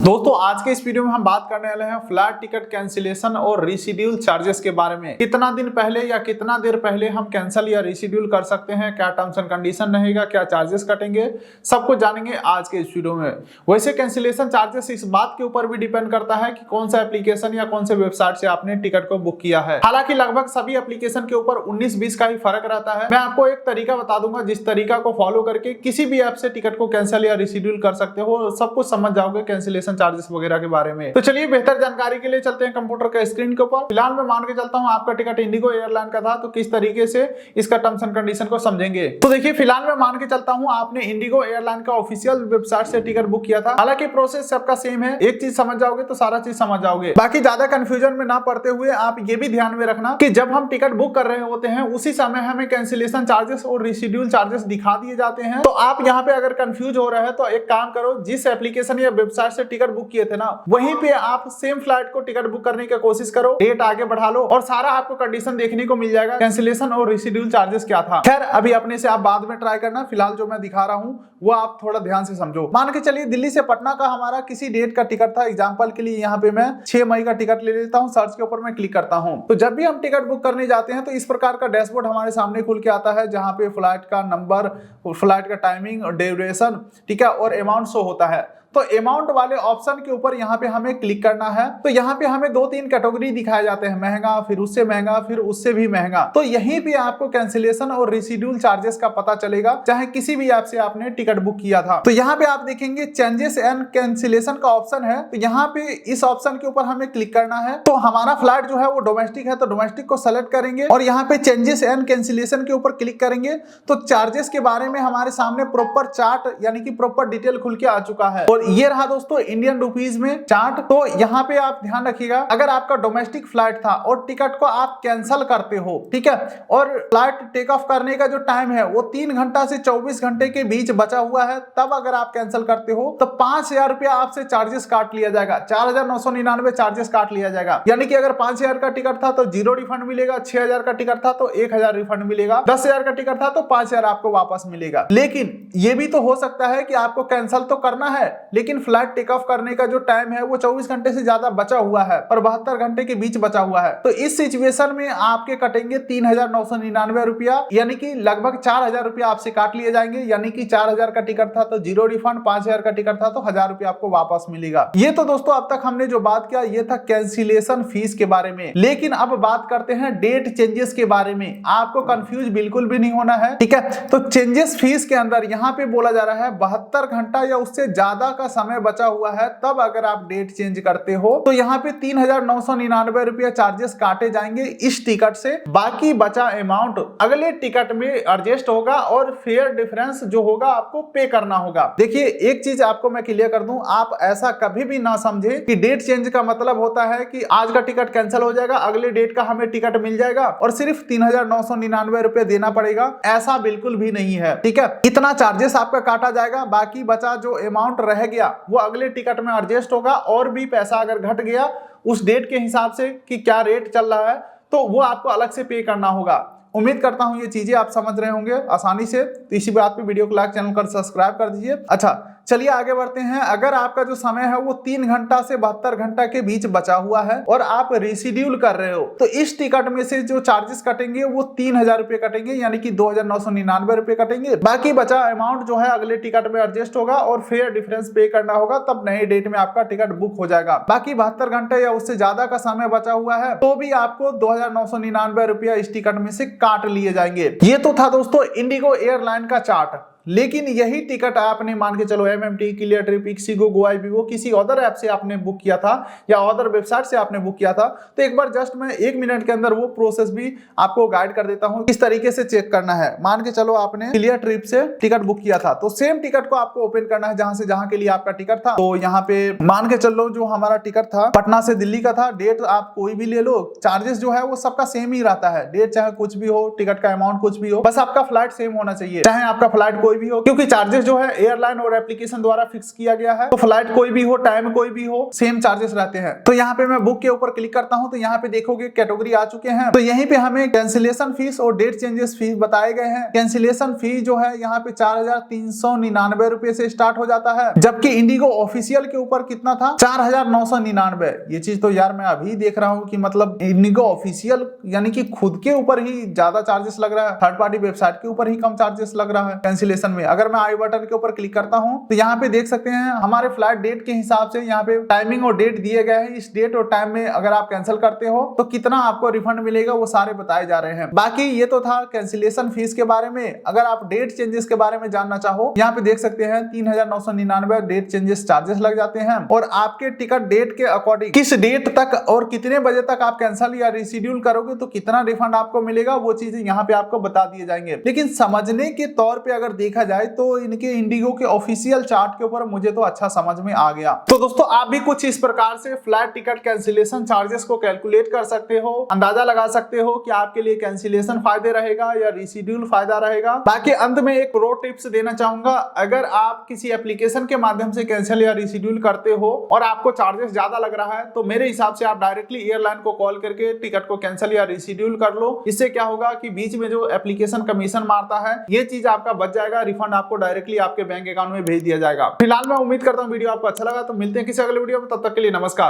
दोस्तों आज के इस वीडियो में हम बात करने वाले हैं फ्लाइट टिकट कैंसिलेशन और रीशेड्यूल चार्जेस के बारे में। कितना दिन पहले या कितना देर पहले हम कैंसिल या रीशेड्यूल कर सकते हैं, क्या टर्म्स एंड कंडीशन रहेगा, क्या चार्जेस कटेंगे, सब कुछ जानेंगे आज के इस वीडियो में। वैसे कैंसिलेशन चार्जेस इस बात के ऊपर भी डिपेंड करता है कि कौन सा एप्लीकेशन या कौन से वेबसाइट से आपने टिकट को बुक किया है। हालांकि लगभग सभी एप्लीकेशन के ऊपर 19-20 का ही फर्क रहता है। मैं आपको एक तरीका बता दूंगा जिस तरीका को फॉलो करके किसी भी ऐप से टिकट को कैंसिल या रीशेड्यूल कर सकते हो, सब कुछ समझ जाओगे कैंसिलेशन चार्जेस वगैरह के बारे में। तो चलिए बेहतर जानकारी के लिए चलते हैं कंप्यूटर के स्क्रीन के ऊपर। फिलहाल मैं मान के चलता हूं आपका टिकट इंडिगो एयरलाइन का था, तो किस तरीके से इसका टर्म्स एंड कंडीशन को समझेंगे। तो देखिए फिलहाल मैं मान के चलता हूं आपने इंडिगो एयरलाइन का ऑफिशियल वेबसाइट से टिकट बुक किया था। हालांकि प्रोसेस सबका सेम है, एक चीज समझ जाओगे तो सारा चीज समझ जाओगे। बाकी ज्यादा कंफ्यूजन में ना पड़ते हुए आप ये भी ध्यान में रखना कि जब हम टिकट बुक कर रहे होते हैं उसी समय हमें कैंसिलेशन चार्जेस और रीशेड्यूल चार्जेस दिखा दिए जाते हैं। तो आप यहाँ पे अगर कंफ्यूज हो रहे हैं तो एक काम करो, जिस एप्लीकेशन या वेबसाइट से टिकट बुक किए थे ना, वहीं पे आप सेम फ्लाइट को टिकट बुक करने की कोशिश करो, डेट आगे बढ़ा लो और सारा आपको कंडीशन देखने को मिल जाएगा कैंसिलेशन और रीशेड्यूल चार्जेस क्या था। खैर अभी अपने से आप बाद में ट्राई करना, फिलहाल जो मैं दिखा रहा हूं वो आप थोड़ा ध्यान से समझो। मान के चलिए दिल्ली से पटना का हमारा किसी डेट का टिकट था। एग्जांपल के लिए यहाँ पे मैं 6 मई का टिकट ले लेता हूँ, सर्च के ऊपर मैं क्लिक करता हूँ। तो जब भी हम टिकट बुक करने जाते हैं तो इस प्रकार का डैशबोर्ड हमारे सामने खुल के आता है, जहां पे फ्लाइट का नंबर, फ्लाइट का टाइमिंग, ड्यूरेशन, ठीक है, और अमाउंट शो होता है। तो अमाउंट वाले ऑप्शन के ऊपर यहाँ पे हमें क्लिक करना है। तो यहाँ पे हमें 2-3 कैटेगरी दिखाए जाते हैं, महंगा, फिर उससे महंगा, फिर उससे भी महंगा। तो यहीं पे आपको कैंसिलेशन और रीशेड्यूल चार्जेस का पता चलेगा, चाहे किसी भी ऐप से आपने टिकट बुक किया था। तो यहाँ पे आप देखेंगे चेंजेस एंड कैंसिलेशन का ऑप्शन है। तो यहाँ पे इस ऑप्शन के ऊपर हमें क्लिक करना है। तो हमारा फ्लाइट जो है वो डोमेस्टिक है, तो डोमेस्टिक को सेलेक्ट करेंगे और यहाँ पे चेंजेस एंड कैंसिलेशन के ऊपर क्लिक करेंगे। तो चार्जेस के बारे में हमारे सामने प्रॉपर चार्ट यानी कि प्रॉपर डिटेल खुल के आ चुका है। ये रहा दोस्तों इंडियन रुपीस में चार्ट। तो यहाँ पे आप ध्यान रखिएगा, अगर आपका डोमेस्टिक फ्लाइट था और टिकट को आप कैंसिल करते हो, ठीक है, और फ्लाइट टेक ऑफ करने का जो टाइम है वो 3 घंटा से 24 घंटे के बीच बचा हुआ है, तब अगर आप कैंसिल करते हो तो 5,000 रुपया आपसे चार्जेस काट लिया जाएगा। 4,999 चार्जेस काट लिया जाएगा। यानी कि अगर 5,000 का टिकट था तो 0 रिफंड मिलेगा, 6,000 का टिकट था तो 1,000 रिफंड मिलेगा, 10,000 का टिकट था तो 5,000 आपको वापस मिलेगा। लेकिन ये भी तो हो सकता है कि आपको कैंसिल तो करना है लेकिन फ्लाइट टेक ऑफ करने का जो टाइम है वो 24 घंटे से ज्यादा बचा हुआ है और 72 घंटे के बीच बचा हुआ है। तो इस सिचुएशन में आपके कटेंगे 3,999 रुपया, यानी कि लगभग 4,000 रुपया आपसे काट लिए जाएंगे। यानी कि 4,000 का टिकट था तो 0 रिफंड, 5,000 का टिकट था तो 1,000 रुपया आपको वापस मिलेगा। ये तो दोस्तों अब तक हमने जो बात किया ये था कैंसिलेशन फीस के बारे में। लेकिन अब बात करते हैं डेट चेंजेस के बारे में। आपको कंफ्यूज बिल्कुल भी नहीं होना है, ठीक है। तो चेंजेस फीस के अंदर यहाँ पे बोला जा रहा है 72 घंटा या उससे ज्यादा का समय बचा हुआ है, तब अगर आप डेट चेंज करते हो तो यहाँ पे 3,999 रुपया चार्जेस काटे जाएंगे इस टिकट से। बाकी बचा अमाउंट अगले टिकट में एडजस्ट होगा और फेयर डिफरेंस जो होगा आपको पे करना होगा। देखिए एक चीज आपको मैं क्लियर कर दूं, आप ऐसा कभी भी ना समझे कि डेट चेंज का मतलब होता है कि आज का टिकट कैंसिल हो जाएगा, अगले डेट का हमें टिकट मिल जाएगा और सिर्फ 3,999 रुपया देना पड़ेगा। ऐसा बिल्कुल भी नहीं है, ठीक है। इतना चार्जेस आपका काटा जाएगा, बाकी बचा जो अमाउंट रह गया वो अगले टिकट में एडजस्ट होगा और भी पैसा अगर घट गया उस डेट के हिसाब से कि क्या रेट चल रहा है तो वो आपको अलग से पे करना होगा। उम्मीद करता हूं ये चीजें आप समझ रहे होंगे आसानी से। तो इसी बात पे वीडियो को लाइक, चैनल को सब्सक्राइब कर दीजिए। अच्छा चलिए आगे बढ़ते हैं। अगर आपका जो समय है वो 3 घंटा से 72 घंटा के बीच बचा हुआ है और आप रीशेड्यूल कर रहे हो तो इस टिकट में से जो चार्जेस कटेंगे वो 3,000 रुपए कटेंगे, यानी कि 2,999 रुपए कटेंगे। बाकी बचा अमाउंट जो है अगले टिकट में एडजस्ट होगा और फेयर डिफरेंस पे करना होगा, तब नए डेट में आपका टिकट बुक हो जाएगा। बाकी 72 घंटे या उससे ज्यादा का समय बचा हुआ है तो भी आपको 2,999 रुपया इस टिकट में से काट लिए जाएंगे। ये तो था दोस्तों इंडिगो एयरलाइन का चार्ट। लेकिन यही टिकट आपने मान के चलो MMT, clear trip, ixigo, Goa, Vivo किसी अदर ऐप से आपने बुक किया था या अदर वेबसाइट से आपने बुक किया था, तो एक बार जस्ट मैं 1 मिनट के अंदर वो प्रोसेस भी आपको गाइड कर देता हूं किस तरीके से चेक करना है। मान के चलो आपने क्लियर ट्रिप से टिकट बुक किया था तो सेम टिकट को आपको ओपन करना है जहां से जहां के लिए आपका टिकट था। तो यहाँ पे मान के चलो जो हमारा टिकट था पटना से दिल्ली का था, डेट आप कोई भी ले लो, चार्जेस जो है वो सबका सेम ही रहता है। डेट चाहे कुछ भी हो, टिकट का अमाउंट कुछ भी हो, बस आपका फ्लाइट सेम होना चाहिए। चाहे आपका फ्लाइट कोई भी हो, क्योंकि चार्जेस जो है एयरलाइन और एप्लीकेशन द्वारा फिक्स किया गया है। तो फ्लाइट कोई भी हो, टाइम कोई भी हो, सेम चार्जेस रहते हैं। तो यहाँ पे मैं बुक के ऊपर क्लिक करता हूँ तो यहाँ पे देखोगे कैटेगरी आ चुके हैं। तो यहीं पे हमें कैंसिलेशन फीस और डेट चेंजेस फीस बताए गए हैं। कैंसिलेशन फी जो है यहाँ पे 4,399 रुपए से स्टार्ट हो जाता है, जबकि इंडिगो ऑफिशियल के ऊपर कितना था, 4,999। ये चीज तो यार मैं अभी देख रहा हूँ कि मतलब इंडिगो ऑफिशियल यानी कि खुद के ऊपर ही ज्यादा चार्जेस लग रहा है, थर्ड पार्टी वेबसाइट के ऊपर ही कम चार्जेस लग रहा है कैंसिलेशन में। अगर मैं आई बटन के ऊपर क्लिक करता हूँ तो यहाँ पे देख सकते हैं हमारे फ्लाइट डेट के हिसाब से यहाँ पे टाइमिंग और डेट दिए गए हैं। इस डेट और टाइम में अगर आप कैंसिल करते हो तो कितना आपको रिफंड मिलेगा वो सारे बताए जा रहे हैं। बाकी ये तो था कैंसिलेशन फीस के बारे में। अगर आप डेट चेंजेस के बारे में जानना चाहो, यहाँ पे देख सकते हैं 3,999 डेट चेंजेस चार्जेस लग जाते हैं और आपके टिकट डेट के अकॉर्डिंग किस डेट तक और कितने बजे तक आप कैंसिल या रिशेड्यूल करोगे तो कितना रिफंड आपको मिलेगा वो चीजें यहाँ पे आपको बता दिए जाएंगे। लेकिन समझने के तौर पे अगर देखा जाए तो इनके इंडिगो के ऑफिशियल चार्ट के ऊपर मुझे तो अच्छा समझ में आ गया। तो दोस्तों आप भी कुछ इस प्रकार से फ्लाइट टिकट कैंसिलेशन चार्जेस को कैलकुलेट कर सकते हो, अंदाजा लगा सकते हो कि आपके लिए कैंसिलेशन फायदे रहेगा या रिशेड्यूल फायदा रहेगा। बाकी अंत में एक प्रो टिप्स देना चाहूंगा, अगर आप किसी एप्लीकेशन के माध्यम से कैंसिल या रिशेड्यूल करते हो और आपको चार्जेस ज्यादा लग रहा है तो मेरे हिसाब से आप डायरेक्टली एयरलाइन को कॉल करके टिकट को कैंसिल या रिशेड्यूल कर लो। इससे क्या होगा कि बीच में जो एप्लीकेशन कमीशन मारता है ये चीज आपका बच जाएगा, रिफंड आपको डायरेक्टली आपके बैंक अकाउंट में भेज दिया जाएगा। फिलहाल मैं उम्मीद करता हूँ वीडियो आपको अच्छा लगा। तो मिलते हैं किसी अगले वीडियो में, तब तक के लिए नमस्कार।